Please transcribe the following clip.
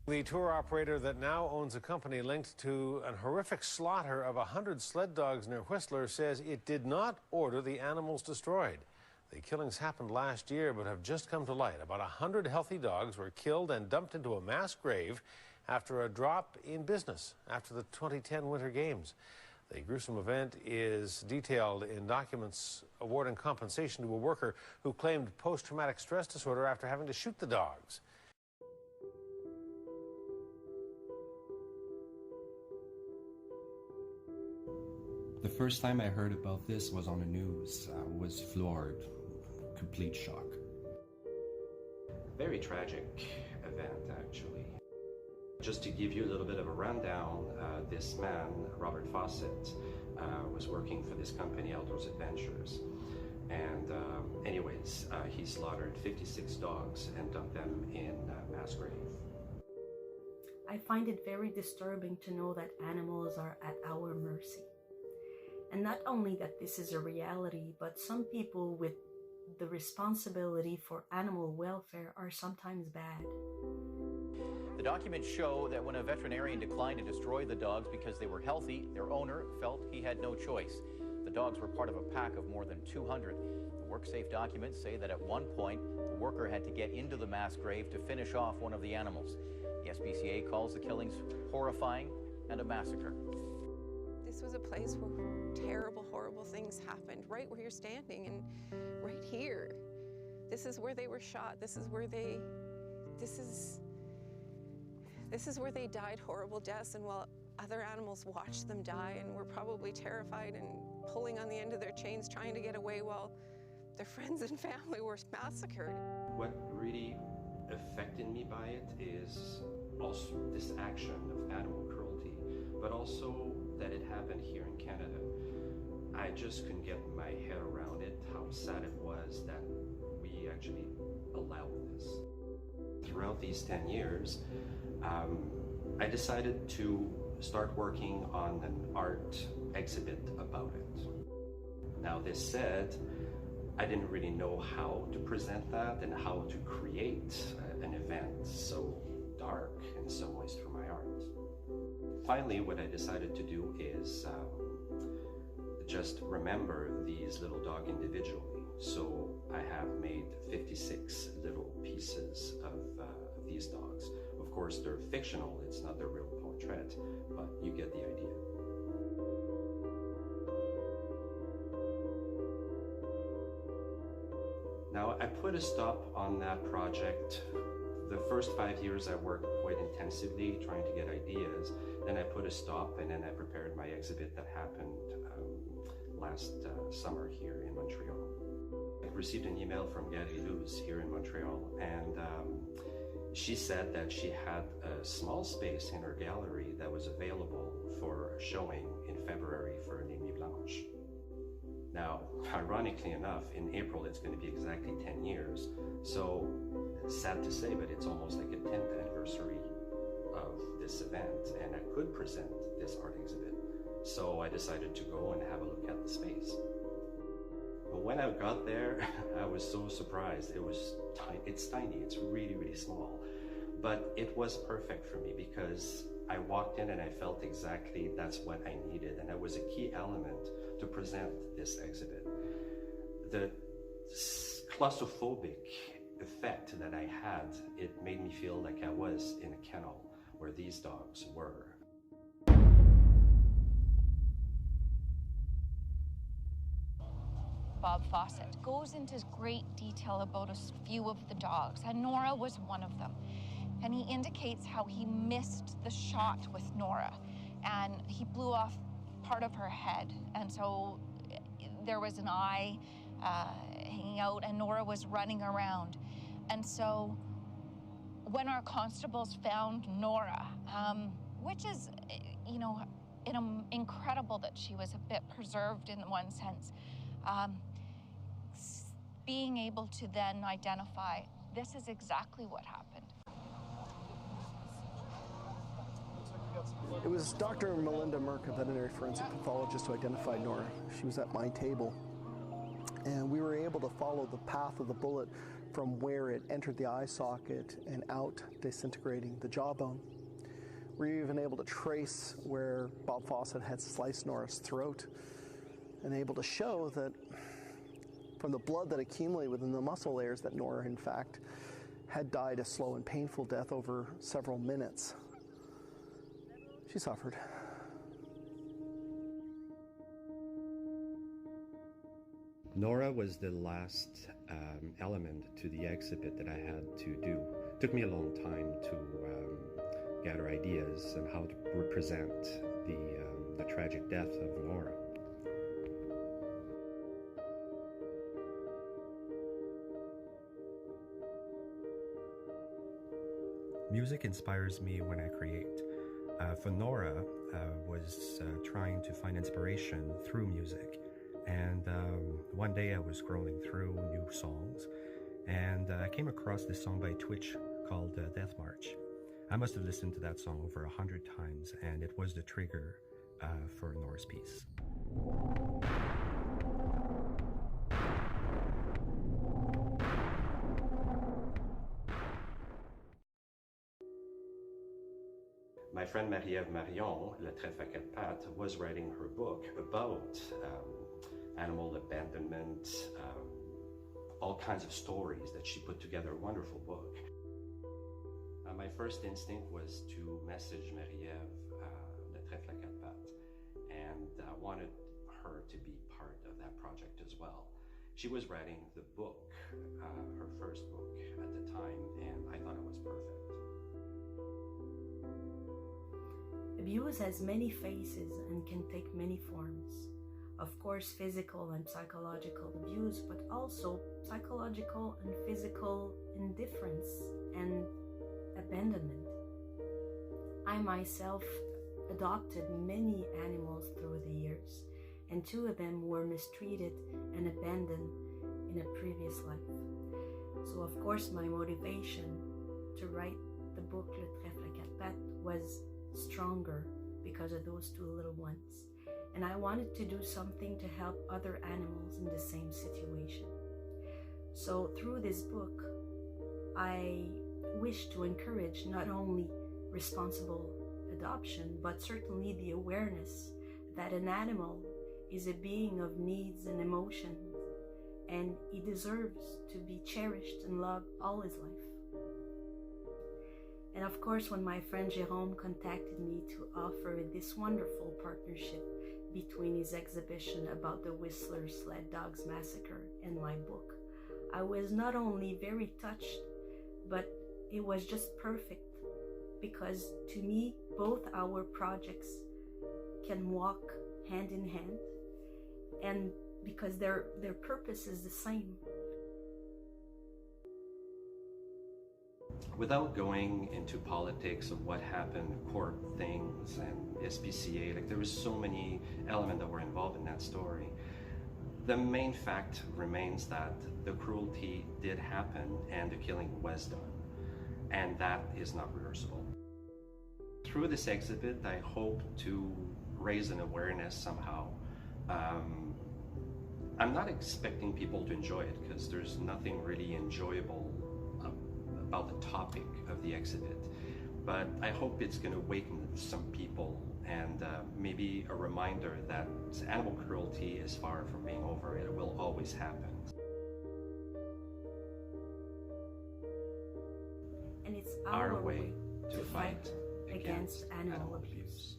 The tour operator that now owns a company linked to an horrific slaughter of 100 sled dogs near Whistler says it did not order the animals destroyed. The killings happened last year but have just come to light. About 100 healthy dogs were killed and dumped into a mass grave after a drop in business after the 2010 Winter Games. The gruesome event is detailed in documents awarding compensation to a worker who claimed post-traumatic stress disorder after having to shoot the dogs. The first time I heard about this was on the news. I was floored, complete shock. Very tragic event, actually. Just to give you a little bit of a rundown, this man, Robert Fawcett, was working for this company, Outdoors Adventures. And anyways, he slaughtered 56 dogs and dumped them in mass grave. I find it very disturbing to know that animals are at our mercy. And not only that this is a reality, but some people with the responsibility for animal welfare are sometimes bad. The documents show that when a veterinarian declined to destroy the dogs because they were healthy, their owner felt he had no choice. The dogs were part of a pack of more than 200. The WorkSafe documents say that at one point, the worker had to get into the mass grave to finish off one of the animals. The SPCA calls the killings horrifying and a massacre. This was a place where terrible, horrible things happened, right where you're standing and right here. This is where they were shot. This is where they died horrible deaths, and while other animals watched them die and were probably terrified and pulling on the end of their chains trying to get away while their friends and family were massacred. What really affected me by it is also this action of animal cruelty, but also that it happened here in Canada. I just couldn't get my head around it, how sad it was that we actually allowed this. Throughout these 10 years, I decided to start working on an art exhibit about it. Now, this said, I didn't really know how to present that and how to create an event so dark in some ways through my art. Finally, what I decided to do is just remember these little dogs individually. So I have made 56 little pieces of these dogs. Of course, they're fictional, it's not their real portrait, but you get the idea. Now, I put a stop on that project. The first 5 years I worked quite intensively trying to get ideas. Then I put a stop, and then I prepared my exhibit that happened last summer here in Montreal. I received an email from Gary Luz here in Montreal, and she said that she had a small space in her gallery that was available for a showing in February for Les Nuits Blanches. Now, ironically enough, in April it's going to be exactly 10 years. So, sad to say, but it's almost like a 10th anniversary of this event, and I could present this art exhibit. So I decided to go and have a look at the space. But when I got there, I was so surprised. It was tiny. It's tiny. It's really, really small. But it was perfect for me because I walked in and I felt exactly that's what I needed, and that was a key element to present this exhibit. The claustrophobic effect that I had, it made me feel like I was in a kennel where these dogs were. Bob Fawcett goes into great detail about a few of the dogs, and Nora was one of them. And he indicates how he missed the shot with Nora, and he blew off part of her head, and so there was an eye hanging out, and Nora was running around. And so when our constables found Nora, which is, you know, incredible that she was a bit preserved in one sense, being able to then identify this is exactly what happened. It was Dr. Melinda Merck, a veterinary forensic pathologist, who identified Nora. She was at my table, and we were able to follow the path of the bullet from where it entered the eye socket and out, disintegrating the jawbone. We're even able to trace where Bob Fawcett had sliced Nora's throat and able to show that from the blood that accumulated within the muscle layers that Nora, in fact, had died a slow and painful death over several minutes. She suffered. Nora was the last element to the exhibit that I had to do. It took me a long time to gather ideas on how to represent the tragic death of Nora. Music inspires me when I create. For Nora, was trying to find inspiration through music. And one day I was scrolling through new songs, and I came across this song by Twitch called Death March. I must have listened to that song over 100 times, and it was the trigger for Nora's piece. My friend Marie-Ève Marion, Le Trèfle à quatre pattes, was writing her book about animal abandonment, all kinds of stories that she put together, a wonderful book. My first instinct was to message Marie-Ève, Le Trèfle à quatre pattes, and wanted her to be part of that project as well. She was writing the book, her first book at the time, and I thought it was perfect. Abuse has many faces and can take many forms. Of course, physical and psychological abuse, but also psychological and physical indifference and abandonment. I myself adopted many animals through the years, and 2 of them were mistreated and abandoned in a previous life. So of course my motivation to write the book Le Trèfle à quatre pattes was stronger because of those 2 little ones. And I wanted to do something to help other animals in the same situation. So through this book, I wish to encourage not only responsible adoption, but certainly the awareness that an animal is a being of needs and emotions, and he deserves to be cherished and loved all his life. And of course, when my friend Jérôme contacted me to offer this wonderful partnership between his exhibition about the Whistler Sled Dogs Massacre and my book, I was not only very touched, but it was just perfect, because to me, both our projects can walk hand in hand, and because their purpose is the same. Without going into politics of what happened, court things and SPCA, like there was so many elements that were involved in that story. The main fact remains that the cruelty did happen and the killing was done, and that is not reversible. Through this exhibit, I hope to raise an awareness somehow. I'm not expecting people to enjoy it, because there's nothing really enjoyable about the topic of the exhibit, but I hope it's going to awaken some people, and maybe a reminder that animal cruelty is far from being over. It will always happen. And it's our way to fight against animal animal abuse. abuse.